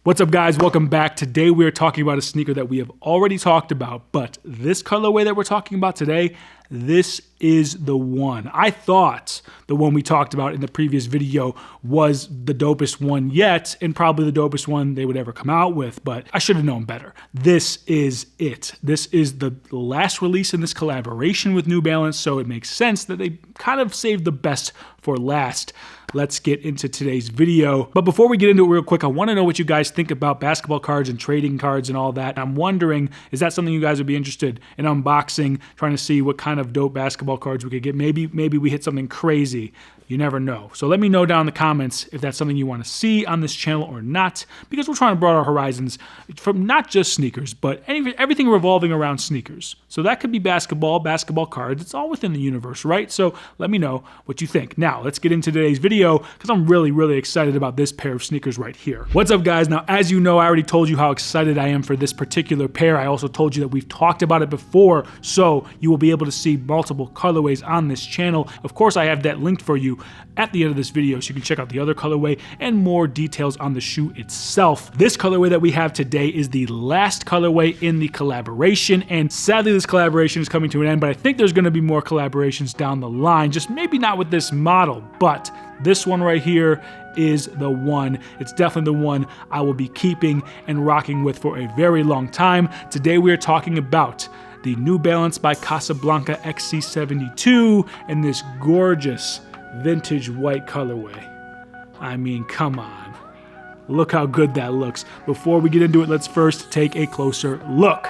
What's up, guys? Welcome back. Today we are talking about a sneaker that we have already talked about, but this colorway that we're talking about today, this is the one. I thought the one we talked about in the previous video was the dopest one yet, and probably the dopest one they would ever come out with, but I should have known better. This is it. This is the last release in this collaboration with New Balance, so it makes sense that they kind of saved the best for last. Let's get into today's video. But before we get into it real quick, I want to know what you guys think about basketball cards and trading cards and all that. I'm wondering, is that something you guys would be interested in unboxing, trying to see what kind of dope basketball cards we could get? Maybe we hit something crazy. You never know. So let me know down in the comments if that's something you want to see on this channel or not, because we're trying to broaden our horizons from not just sneakers, but everything revolving around sneakers. So that could be basketball cards. It's all within the universe, right? So let me know what you think. Now, let's get into today's video, because I'm really excited about this pair of sneakers right here. What's up, guys? Now, as you know, I already told you how excited I am for this particular pair. I also told you that we've talked about it before, so you will be able to see multiple colorways on this channel. Of course, I have that linked for you at the end of this video, so you can check out the other colorway and more details on the shoe itself. This colorway that we have today is the last colorway in the collaboration, and sadly this collaboration is coming to an end, but I think there's going to be more collaborations down the line, just maybe not with this model, but this one right here is the one. It's definitely the one I will be keeping and rocking with for a very long time. Today we are talking about the New Balance by Casablanca XC-72 and this gorgeous vintage white colorway. I mean, come on. Look how good that looks. Before we get into it, let's first take a closer look.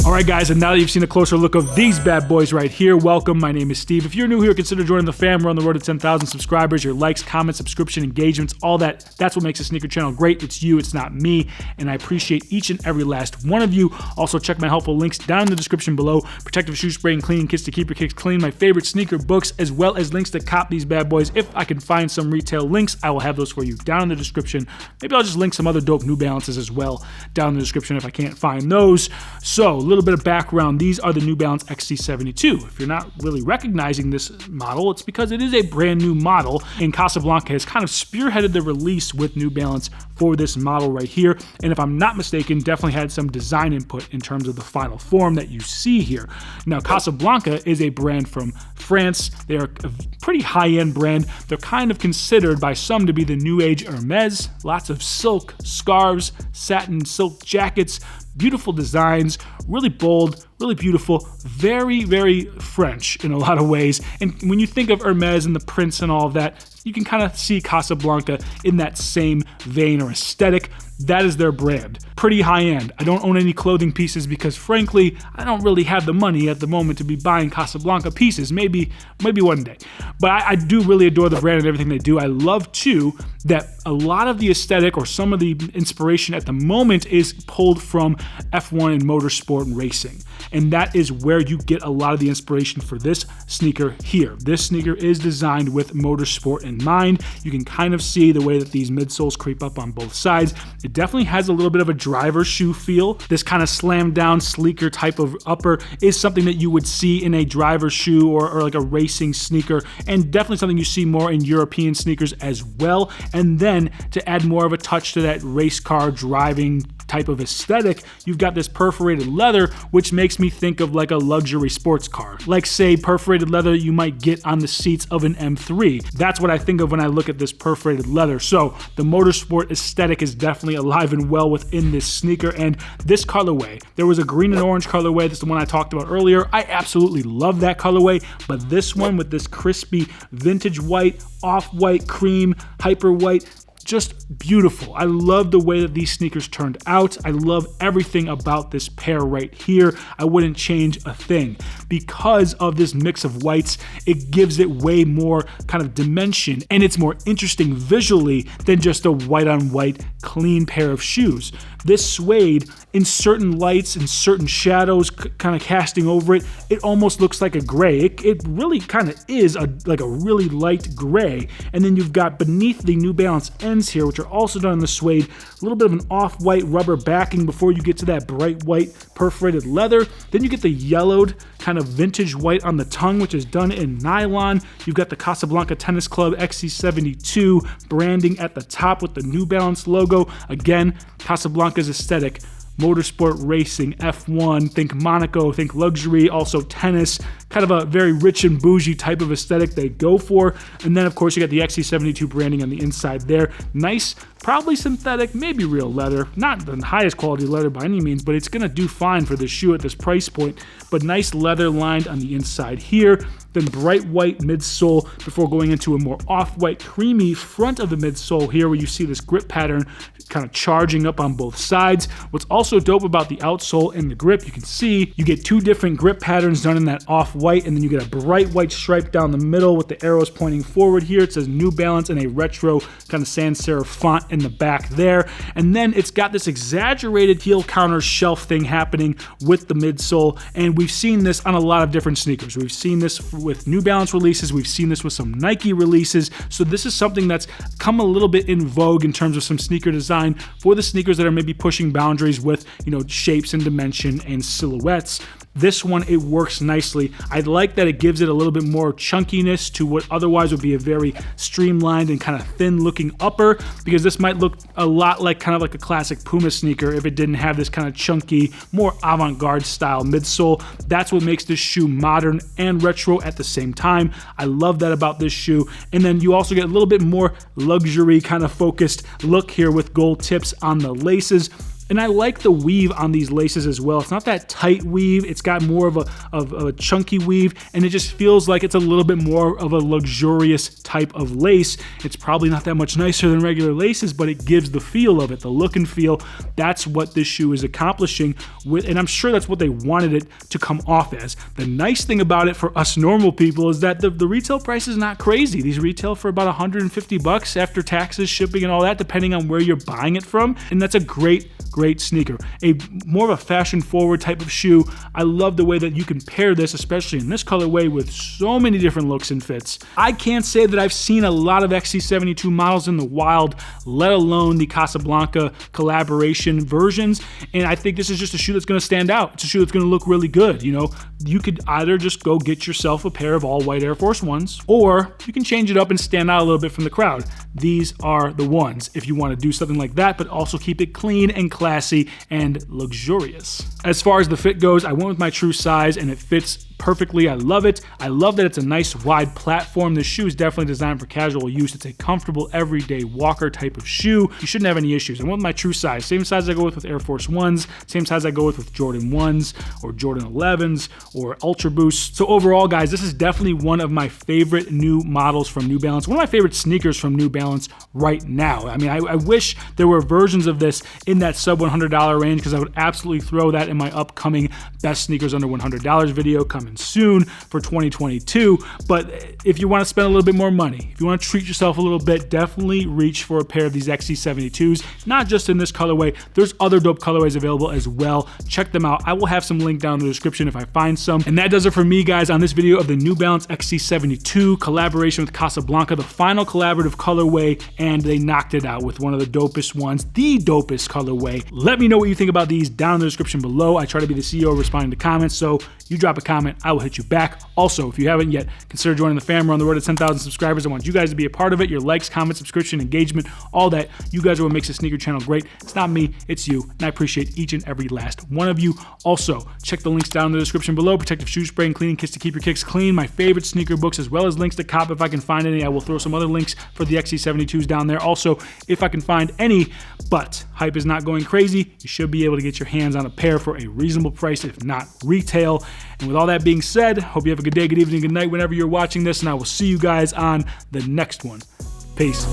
Alright, guys, and now that you've seen a closer look of these bad boys right here, welcome. My name is Steve. If you're new here, consider joining the fam. We're on the road to 10,000 subscribers. Your likes, comments, subscription, engagements, all that's what makes a sneaker channel great. It's you, it's not me, and I appreciate each and every last one of you. Also, check my helpful links down in the description below. Protective shoe spray and cleaning kits to keep your kicks clean, my favorite sneaker books, as well as links to cop these bad boys. If I can find some retail links, I will have those for you down in the description. Maybe I'll just link some other dope New Balances as well down in the description if I can't find those. So, a little bit of background. These are the New Balance XC-72. If you're not really recognizing this model, it's because it is a brand new model, and Casablanca has kind of spearheaded the release with New Balance for this model right here, and if I'm not mistaken, definitely had some design input in terms of the final form that you see here. Now, Casablanca is a brand from France. They're a pretty high-end brand. They're kind of considered by some to be the new age Hermes. Lots of silk scarves, satin silk jackets, beautiful designs, really bold, really beautiful, very French in a lot of ways. And when you think of Hermes and the prints and all of that, you can kind of see Casablanca in that same vein or aesthetic. That is their brand. Pretty high-end. I don't own any clothing pieces because, frankly, I don't really have the money at the moment to be buying Casablanca pieces. Maybe one day. But I do really adore the brand and everything they do. I love, too, that a lot of the aesthetic or some of the inspiration at the moment is pulled from F1 and motorsport and racing. And that is where you get a lot of the inspiration for this sneaker here. This sneaker is designed with motorsport in mind. You can kind of see the way that these midsoles creep up on both sides. It definitely has a little bit of a driver shoe feel. This kind of slammed down, sleeker type of upper is something that you would see in a driver shoe or like a racing sneaker, and definitely something you see more in European sneakers as well. And then to add more of a touch to that race car driving type of aesthetic, you've got this perforated leather, which makes me think of like a luxury sports car. Like, say, perforated leather you might get on the seats of an M3. That's what I think of when I look at this perforated leather. So the motorsport aesthetic is definitely alive and well within this sneaker. And this colorway, there was a green and orange colorway. This is the one I talked about earlier. I absolutely love that colorway, but this one with this crispy vintage white, off-white, cream, hyper white, just beautiful. I love the way that these sneakers turned out. I love everything about this pair right here. I wouldn't change a thing. Because of this mix of whites, it gives it way more kind of dimension, and it's more interesting visually than just a white on white clean pair of shoes. This suede, in certain lights and certain shadows kind of casting over it, it almost looks like a gray. It really kind of is like a really light gray. And then you've got beneath the New Balance ends here, which are also done in the suede. A little bit of an off-white rubber backing before you get to that bright white perforated leather. Then you get the yellowed kind of vintage white on the tongue, which is done in nylon. You've got the Casablanca Tennis Club XC-72 branding at the top with the New Balance logo. Again, Casablanca's aesthetic. Motorsport racing, F1, think Monaco, think luxury, also tennis, kind of a very rich and bougie type of aesthetic they go for. And then of course you got the XC-72 branding on the inside there. Nice, probably synthetic, maybe real leather. Not the highest quality leather by any means, but it's gonna do fine for this shoe at this price point. But nice leather lined on the inside here. Then bright white midsole before going into a more off-white creamy front of the midsole here, where you see this grip pattern kind of charging up on both sides. What's also dope about the outsole and the grip, you can see you get two different grip patterns done in that off-white, and then you get a bright white stripe down the middle with the arrows pointing forward here. It says New Balance in a retro kind of sans serif font in the back there. And then it's got this exaggerated heel counter shelf thing happening with the midsole, and we've seen this on a lot of different sneakers. We've seen this with New Balance releases, we've seen this with some Nike releases, so this is something that's come a little bit in vogue in terms of some sneaker design for the sneakers that are maybe pushing boundaries with, you know, shapes and dimension and silhouettes. This one, it works nicely. I like that it gives it a little bit more chunkiness to what otherwise would be a very streamlined and kind of thin looking upper, because this might look a lot like kind of like a classic Puma sneaker if it didn't have this kind of chunky, more avant-garde style midsole. That's what makes this shoe modern and retro at the same time. I love that about this shoe. And then you also get a little bit more luxury kind of focused look here with gold tips on the laces. And I like the weave on these laces as well. It's not that tight weave. It's got more of a chunky weave, and it just feels like it's a little bit more of a luxurious type of lace. It's probably not that much nicer than regular laces, but it gives the feel of it, the look and feel. That's what this shoe is accomplishing with, and I'm sure that's what they wanted it to come off as. The nice thing about it for us normal people is that the retail price is not crazy. These retail for about 150 bucks after taxes, shipping, and all that, depending on where you're buying it from, and that's a great sneaker. A more of a fashion forward type of shoe. I love the way that you can pair this, especially in this colorway, with so many different looks and fits. I can't say that I've seen a lot of XC-72 models in the wild, let alone the Casablanca collaboration versions, and I think this is just a shoe that's going to stand out. It's a shoe that's going to look really good. You know, you could either just go get yourself a pair of all white Air Force Ones, or you can change it up and stand out a little bit from the crowd. These are the ones if you want to do something like that, but also keep it clean and classy and luxurious. As far as the fit goes, I went with my true size and it fits perfectly. I love it. I love that it's a nice wide platform. This shoe is definitely designed for casual use. It's a comfortable everyday walker type of shoe. You shouldn't have any issues. I went with my true size. Same size I go with Air Force Ones, same size I go with Jordan 1s or Jordan 11s or Ultra Boosts. So overall, guys, this is definitely one of my favorite new models from New Balance. One of my favorite sneakers from New Balance right now. I mean, I wish there were versions of this in that sub $100 range, because I would absolutely throw that in my upcoming best sneakers under $100 video coming soon for 2022. But if you want to spend a little bit more money, if you want to treat yourself a little bit, definitely reach for a pair of these XC-72s, not just in this colorway. There's other dope colorways available as well. Check them out. I will have some link down in the description if I find some. And that does it for me, guys, on this video of the New Balance XC-72 collaboration with Casablanca, the final collaborative colorway, and they knocked it out with one of the dopest ones, the dopest colorway. Let me know what you think about these down in the description below. I try to be the CEO responding to comments, so you drop a comment, I will hit you back. Also, if you haven't yet, consider joining the fam. We're on the road to 10,000 subscribers. I want you guys to be a part of it. Your likes, comments, subscription, engagement, all that. You guys are what makes the sneaker channel great. It's not me, it's you, and I appreciate each and every last one of you. Also, check the links down in the description below. Protective shoe spray and cleaning kits to keep your kicks clean. My favorite sneaker books, as well as links to cop if I can find any. I will throw some other links for the XC-72s down there. Also, if I can find any, but hype is not going crazy, you should be able to get your hands on a pair for a reasonable price, if not retail. And with all that being said, hope you have a good day, good evening, good night whenever you're watching this, and I will see you guys on the next one. Peace.